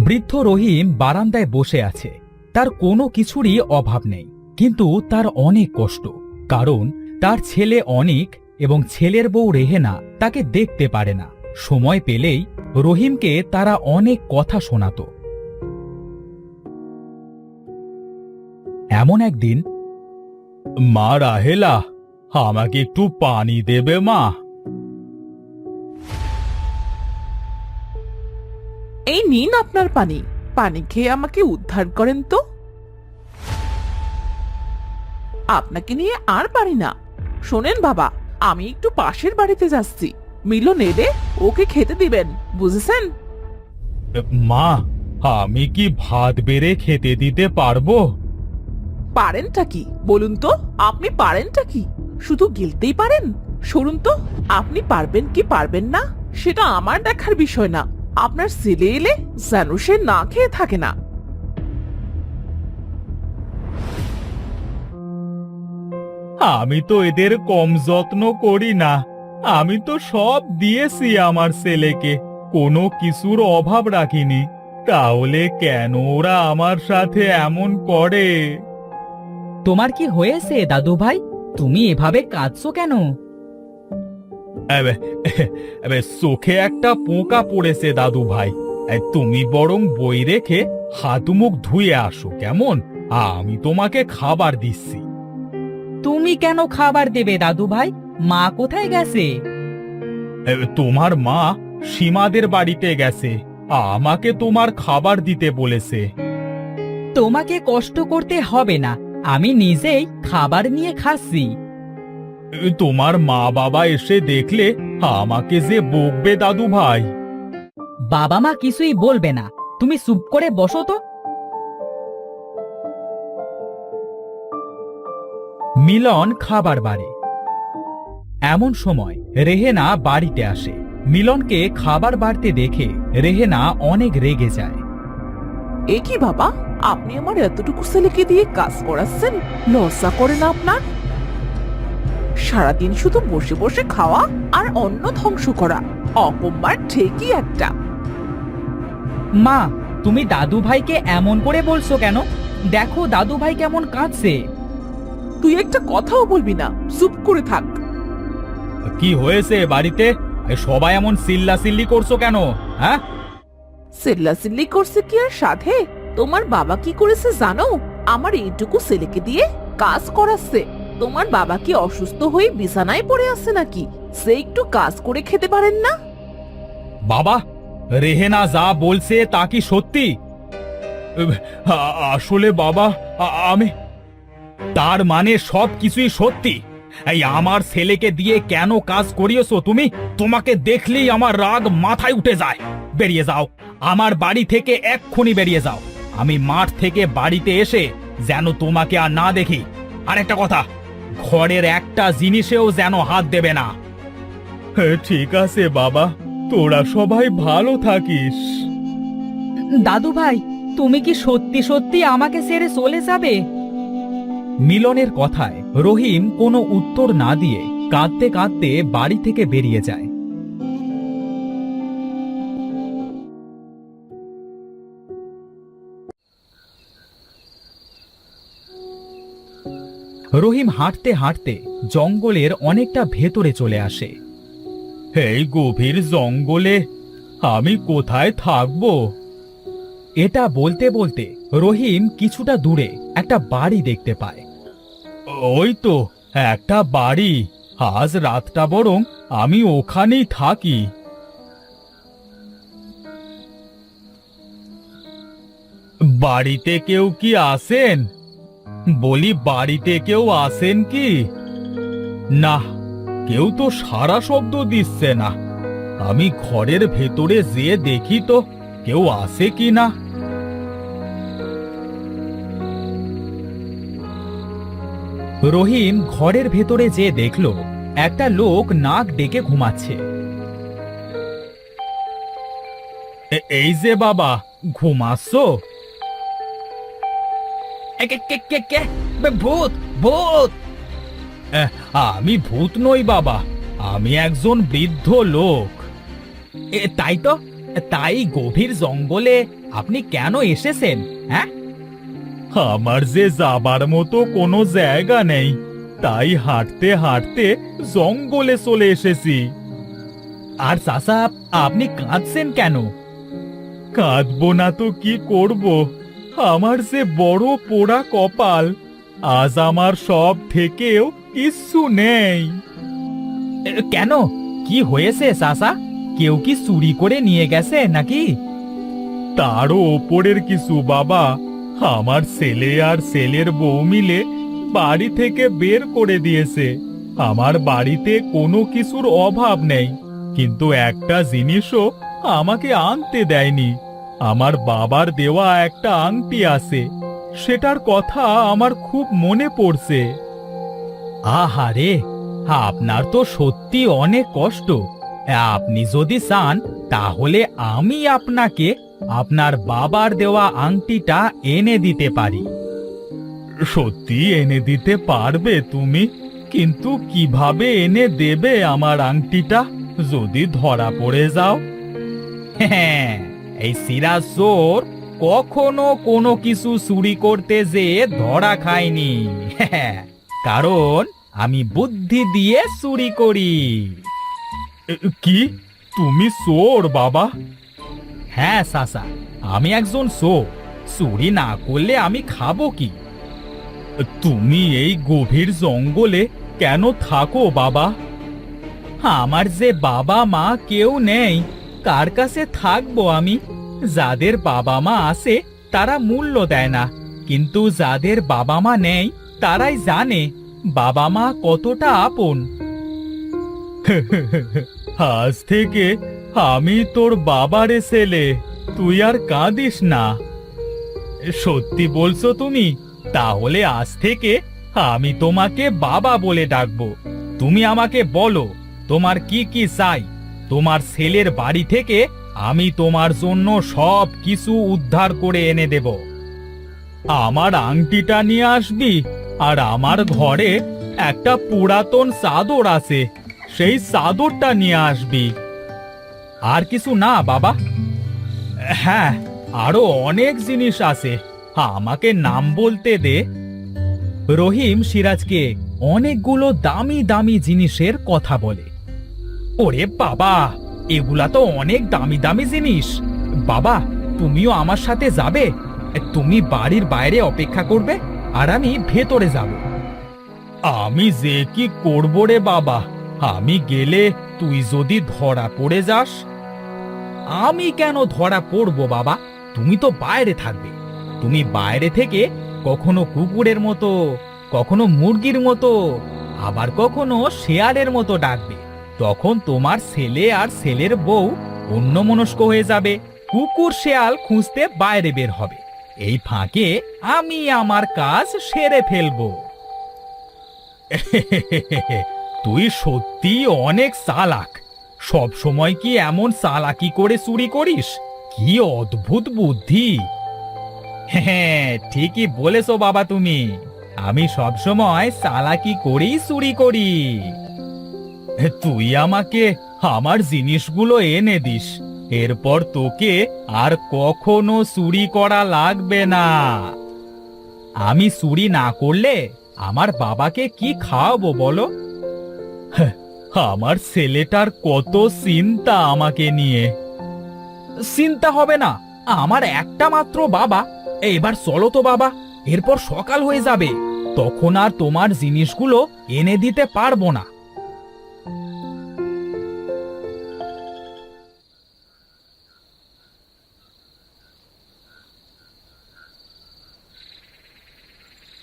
বৃদ্ধ রহিম বারান্দায় বসে আছে। তার কোনো কিছুরই অভাব নেই, কিন্তু তার অনেক কষ্ট। কারণ তার ছেলে অনিক এবং ছেলের বউ রেহেনা তাকে দেখতে পারে না। সময় পেলেই রহিমকে তারা অনেক কথা শোনাতো। এমন একদিন, মা রাহেলা, আমাকে একটু পানি দেবে মা? এই নিন আপনার পানি। পানি খেয়ে আমাকে উদ্ধার করেন তো। আপনাকে নিয়ে আর পারি না। শোনেন বাবা, আমি একটু পাশের বাড়িতে যাচ্ছি। মিলন এলে ওকে খেতে দিবেন, বুঝেছেন? মা, আমি কি ভাত বেড়ে খেতে দিতে পারবো? পারেনটা কি বলুন তো? আপনি পারেনটা কি? শুধু গিলতেই পারেন? শুনুন তো, আপনি পারবেন কি পারবেন না সেটা আমার দেখার বিষয় না। আপনার ছেলে এলে যেন সে না খেয়ে থাকে না। আমি তো এদের কম যত্ন করি না। আমি তো সব দিয়েছি আমার ছেলেকে, কোনো কিছুর অভাব রাখিনি। তাহলে কেন ওরা আমার সাথে এমন করে? তোমার কি হয়েছে দাদু ভাই? তুমি এভাবে কাঁদছো কেন? চোখে একটা পোকা পড়েছে দাদু ভাই। তুমি বরং বই রেখে হাত মুখ ধুয়ে আসো কেমন? আমি তোমাকে খাবার দিচ্ছি। তুমি কেন খাবার দেবে দাদু ভাই? মা কোথায় গেছে? তোমার মা সীমাদের বাড়িতে গেছে, আমাকে তোমার খাবার দিতে বলেছে। তোমাকে কষ্ট করতে হবে না, আমি নিজেই খাবার নিয়ে খাচ্ছি। তোমার মা বাবা এসে দেখলে আমাকে যে বকবে দাদু ভাই। বাবা মা কিছুই বলবে না, তুমি চুপ করে বসো তো। মিলন খাবার বাড়ে। এমন সময় রেহেনা বাড়িতে আসে। মিলনকে খাবার বাড়তে দেখে রেহেনা অনেক রেগে যায়। এ কি বাবা, আপনি আমার এতটুকু ছেলেকে দিয়ে কাজ করাচ্ছেন? লজ্জা করে না আপনার? সারাদিন শুধু বসে বসে খাওয়া আর অন্ন ধ্বংস করা, অপমান ঠিকই একটা। মা, তুমি দাদু ভাইকে এমন করে বলছো কেন? দেখো দাদু ভাই কেমন কাঁদছে। তুই একটা কথাও বলবি না, চুপ করে থাক। কি হয়েছে বাড়িতে? সবাই এমন চিল্লাচিল্লি করছো কেন? হ্যাঁ, চিল্লাচিল্লি করছে কি আর সাথে? তোমার বাবা কি করেছে জানো? আমার এইটুকু ছেলেকে দিয়ে কাজ করাচ্ছে। তোমার বাবা কি অসুস্থ হয়ে বিছানায় পড়ে আছে নাকি? সে একটু কাজ করে খেতে পারেন না? বাবা, রেহেনা যা বলছে তা কি সত্যি? আসলে বাবা, আমি... তার মানে সব কিছুই সত্যি? এই আমার ছেলেকে দিয়ে কেন কাজ করিয়েছো তুমি? তোমাকে দেখলেই আমার রাগ মাথায় উঠে যায়। বেরিয়ে যাও, আমার বাড়ি থেকে এক্ষুনি বেরিয়ে যাও। আমি মাঠ থেকে বাড়িতে এসে যেন তোমাকে আর না দেখি। আর একটা কথা, ঘরের একটা জিনিসেও যেন হাত দেবে না। ঠিক আছে বাবা, তোরা সবাই ভালো থাকিস। দাদু ভাই, তুমি কি সত্যি সত্যি আমাকে ছেড়ে চলে যাবে? মিলনের কথায় রহিম কোনো উত্তর না দিয়ে কাঁদতে কাঁদতে বাড়ি থেকে বেরিয়ে যায়। রহিম হাঁটতে হাঁটতে জঙ্গলের অনেকটা ভেতরে চলে আসে। এই গভীর জঙ্গলে আমি কোথায় থাকবো? এটা বলতে বলতে রহিম কিছুটা দূরে একটা বাড়ি দেখতে পায়। ওই তো একটা বাড়ি, আজ রাতটা বরং আমি ওখানেই থাকি। বাড়িতে কেউ কি আছেন? বলি, বাড়িতে কেউ আছেন কি? না, কেউ তো সাড়া শব্দ দিচ্ছে না। আমি ঘরের ভেতরে যেয়ে দেখি তো কেউ আছে কি না। রহিম ঘরের ভেতরে যেয়ে দেখলো একটা লোক নাক ডেকে ঘুমাচ্ছে। এই যে বাবা, ঘুমাচ্ছো? ভূত ভূত! আমি ভূত নই বাবা, আমি একজন বৃদ্ধ লোক। তাই তো, তাই গভীর জঙ্গলে আপনি কেন এসেছেন? হ্যাঁ, আমার যে যাবার মতো কোনো জায়গা নেই, তাই হাঁটতে হাঁটতে জঙ্গলে চলে এসেছি। আর চাচা, আপনি কাঁদছেন কেন? কাঁদবো না তো কি করব, আমার যে বড় পোড়া কপাল, আজ আমার সব থেকেও কিচ্ছু নেই। কেন, কি হয়েছে চাচা? কেউ কি চুরি করে নিয়ে গেছে নাকি? তারও ওপরের কিছু বাবা, আমার ছেলে আর ছেলের বউ মিলে বাড়ি থেকে বের করে দিয়েছে। আমার বাড়িতে কোনো কিছুর অভাব নেই, কিন্তু একটা জিনিসও আমাকে আনতে দেয়নি। আমার বাবার দেওয়া একটা আংটি আছে, সেটার কথা আমার খুব মনে পড়ছে। আহারে, আপনার তো সত্যি অনেক কষ্ট। আপনি যদি চান তাহলে আমি আপনাকে আপনার বাবার দেওয়া আংটিটা এনে দিতে পারি। সত্যি এনে দিতে পারবে তুমি? কিন্তু কিভাবে এনে দেবে আমার আংটিটা যদি ধরা পড়ে যাও? হ্যাঁ, এই সিরাজ চোর কখনো কোনো কিছু চুরি করতে যেয়ে ধরা খায়নি। হ্যাঁ, কারণ আমি বুদ্ধি দিয়ে চুরি করি। কি, তুমি চোর বাবা? হ্যাঁ চাচা, আমি একজন চোর। চুরি না করলে আমি খাবো কি? তুমি এই গভীর জঙ্গলে কেন থাকো বাবা? আমার যে বাবা মা কেউ নেই, কার কাছে থাকবো আমি? যাদের বাবা মা আছে তারা মূল্য দেয় না, কিন্তু যাদের বাবা মা নেই তারাই জানে বাবা মা কতটা আপন। আজ থেকে আমি তোর বাবারে ছেলে, তুই আর কাঁদিস না। সত্যি বলছো তুমি? তাহলে আজ থেকে আমি তোমাকে বাবা বলে ডাকবো। তুমি আমাকে বলো তোমার কি কি চাই। তোমার ছেলের বাড়ি থেকে আমি তোমার জন্য সব কিছু উদ্ধার করে এনে দেব। আমার আংটিটা নিয়ে আসবি, আর আমার ঘরে একটা পুরাতন চাদর আছে, সেই চাদরটা নিয়ে আসবি। আর কিছু না বাবা? হ্যাঁ, আরো অনেক জিনিস আছে, আমাকে নাম বলতে দে। রহিম সিরাজকে অনেকগুলো দামি দামি জিনিসের কথা বলে। ওরে বাবা, এগুলা তো অনেক দামি দামি জিনিস। বাবা, তুমিও আমার সাথে যাবে? তুমি বাড়ির বাইরে অপেক্ষা করবে, আর আমি ভেতরে যাব। আমি যে কি করব রে বাবা, আমি গেলে তুই যদি ধরা পড়ে যাস? আমি কেন ধরা পড়বো বাবা? তুমি তো বাইরে থাকবে। তুমি বাইরে থেকে কখনো কুকুরের মতো, কখনো মুরগির মতো, আবার কখনো শেয়ালের মতো ডাকবে। তখন তোমার ছেলে আর ছেলের বউ অন্যমনস্ক হয়ে যাবে, কুকুর শেয়াল খুঁজতে বাইরে বের হবে। এই ফাঁকে আমি আমার কাজ সেরে ফেলবো। তুই সত্যি অনেক চালাক। সব সময় কি এমন চালাকি করে চুরি করিস? কি অদ্ভুত বুদ্ধি! হ্যাঁ, ঠিকই বলেছো বাবা তুমি। আমি সব সময় চালাকি করেই চুরি করি। তুই আমাকে আমার জিনিসগুলো এনে দিস, এরপর তোকে আর কখনো চুরি করা লাগবে না। আমি চুরি না করলে আমার বাবাকে কি খাওয়াবো বলো? আমার ছেলেটার কত চিন্তা আমাকে নিয়ে। চিন্তা হবে না, আমার একটা মাত্র বাবা। এবার চলো তো বাবা, এরপর সকাল হয়ে যাবে, তখন আর তোমার জিনিসগুলো এনে দিতে পারবো না।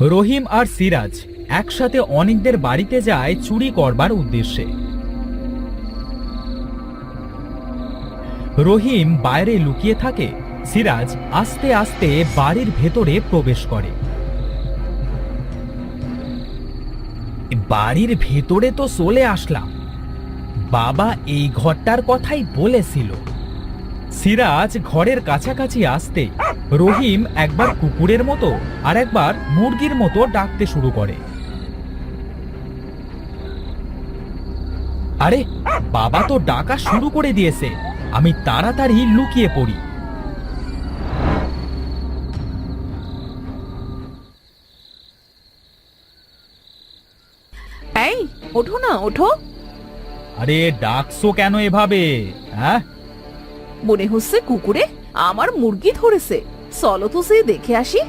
রহিম আর সিরাজ একসাথে অনেকদের বাড়িতে যায় চুরি করবার উদ্দেশ্যে। রহিম বাইরে লুকিয়ে থাকে, সিরাজ আস্তে আস্তে বাড়ির ভেতরে প্রবেশ করে। বাড়ির ভেতরে তো চলে আসলাম। বাবা এই ঘরটার কথাই বলেছিল। সিরাজ ঘরের কাছাকাছি আসতে রহিম একবার কুকুরের মতো আর একবার মুরগির মতো ডাকতে শুরু করে। আরে, বাবা তো ডাকা শুরু করে দিয়েছে। আমি তাড়াতাড়ি লুকিয়ে পড়ি। এই ওঠো না, ওঠো। আরে ডাকছো কেন এভাবে? হ্যাঁ, মনে হচ্ছে কুকুরে আমার মুরগি ধরেছে, চলো তো সে দেখে আসি।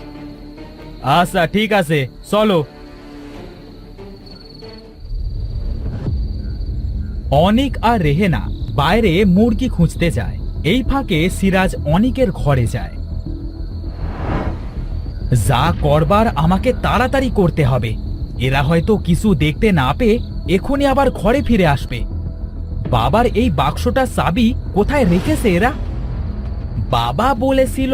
আচ্ছা ঠিক আছে, চলো। অনিক আর রেহেনা বাইরে মুরগি খুঁজতে যায়। এই ফাঁকে সিরাজ অনিকের ঘরে যায়। যা করবার আমাকে তাড়াতাড়ি করতে হবে, এরা হয়তো কিছু দেখতে না পেয়ে এখনই আবার ঘরে ফিরে আসবে। বাবার এই বাক্সটা চাবি কোথায় রেখেছে এরা? বাবা বলেছিল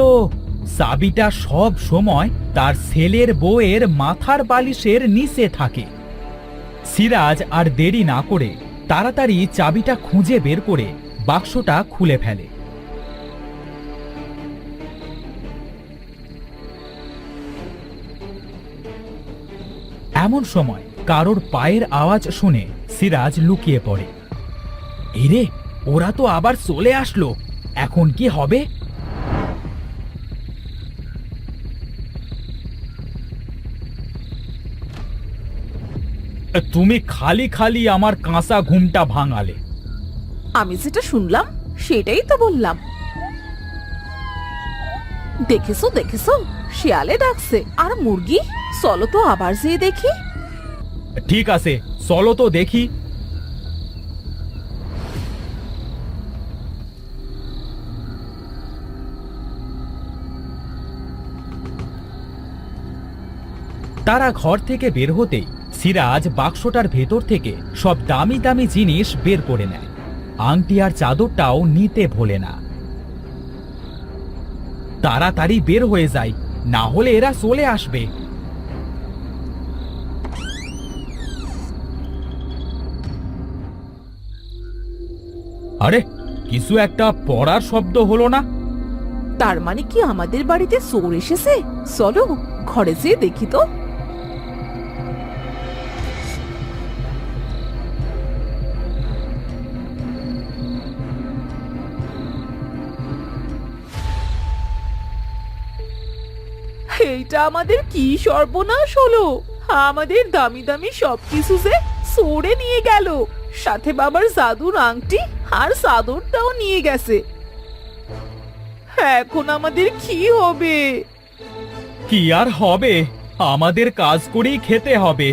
চাবিটা সব সময় তার ছেলের বউয়ের মাথার বালিশের নিচে থাকে। সিরাজ আর দেরি না করে তাড়াতাড়ি চাবিটা খুঁজে বের করে বাক্সটা খুলে ফেলে। এমন সময় কারোর পায়ের আওয়াজ শুনে সিরাজ লুকিয়ে পড়ে। এরে, ওরা তো আবার চলে আসলো, এখন কি হবে? তুমি খালি খালি আমার কাঁচা ঘুমটা ভাঙালে। আমি যেটা শুনলাম সেটাই তো বললাম। দেখেছো দেখেছো, শিয়ালে ডাকছে আর মুরগি। চলো তো আবার যেয়ে দেখি। ঠিক আছে, চলো তো দেখি। তারা ঘর থেকে বের হতেই সিরাজ বাক্সটার ভেতর থেকে সব দামি দামি জিনিস বের করে নেয়। আংটি আর চাদরটাও নিতে ভোলে না। তাড়াতাড়ি বের হয়ে যায়, না হলে এরা চলে আসবে। আরে, কিছু একটা পড়ার শব্দ হলো না? তার মানে কি আমাদের বাড়িতে চোর এসেছে? চলো ঘরে যেয়ে দেখি তো। এইটা আমাদের কি সর্বনাশ হলো! আমাদের দামি দামি সবকিছু যে চোরে নিয়ে গেল, সাথে বাবার জাদুর আংটি আর চাদরটাও নিয়ে গেছে। এখন আমাদের কি হবে? কি আর হবে, আমাদের কাজ করেই খেতে হবে।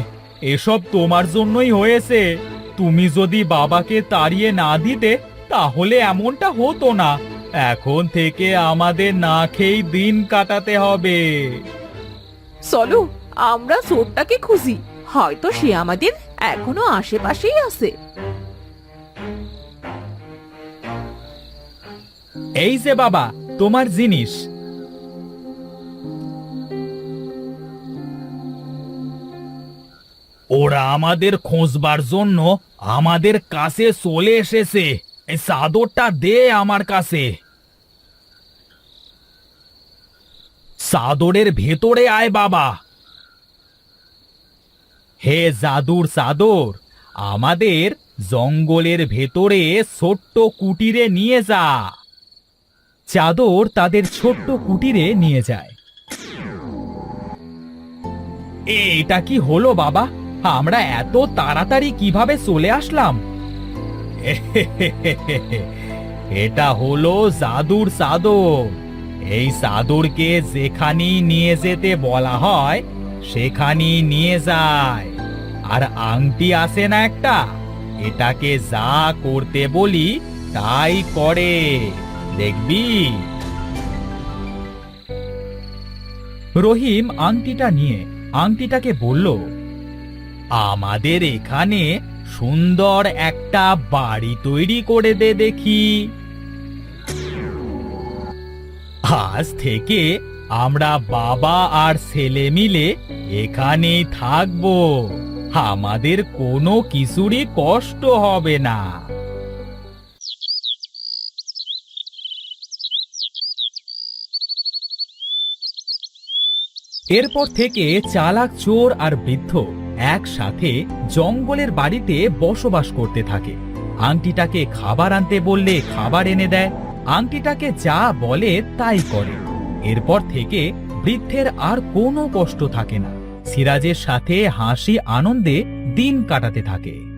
এসব তোমার জন্যই হয়েছে। তুমি যদি বাবাকে তাড়িয়ে না দিতে তাহলে এমনটা হতো না। এখন থেকে আমাদের না খেয়েই দিন কাটাতে হবে। চলো আমরা চোরটাকে খুঁজি, হয়তো সে আমাদের এখনো আশেপাশেই আছে। এই যে বাবা, তোমার জিনিস। ওরা আমাদের খোঁজবার জন্য আমাদের কাছে চলে এসেছে। এই চাদরটা দে আমার কাছে। চাদরের ভেতরে আয় বাবা। হে জাদুর চাদর, আমাদের জঙ্গলের ভেতরে ছোট্ট কুটিরে নিয়ে যা। চাদর তাদের ছোট্ট কুটিরে নিয়ে যায়। এটা কি হলো বাবা? আমরা এত তাড়াতাড়ি কিভাবে চলে আসলাম? এটা হলো জাদুর চাদর। এই চাদরকে যেখানেই নিয়ে যেতে বলা হয় সেখানেই নিয়ে যায়। আর আংটি আছে না একটা, এটাকে যা করতে বলি তাই করে, দেখবি। রহিম আংটিটা নিয়ে আংটিটাকে বলল, আমাদের এখানে সুন্দর একটা বাড়ি তৈরি করে দে দেখি। আজ থেকে আমরা বাবা আর ছেলে মিলে এখানেই থাকবো। আমাদের কোনো কিছুরই কষ্ট হবে না। এরপর থেকে চালাক চোর আর বৃদ্ধ একসাথে জঙ্গলের বাড়িতে বসবাস করতে থাকে। আংটিটাকে খাবার আনতে বললে খাবার এনে দেয়, আংটিটাকে যা বলে তাই করে। এরপর থেকে বৃদ্ধের আর কোনো কষ্ট থাকে না। সিরাজের সাথে হাসি আনন্দে দিন কাটাতে থাকে।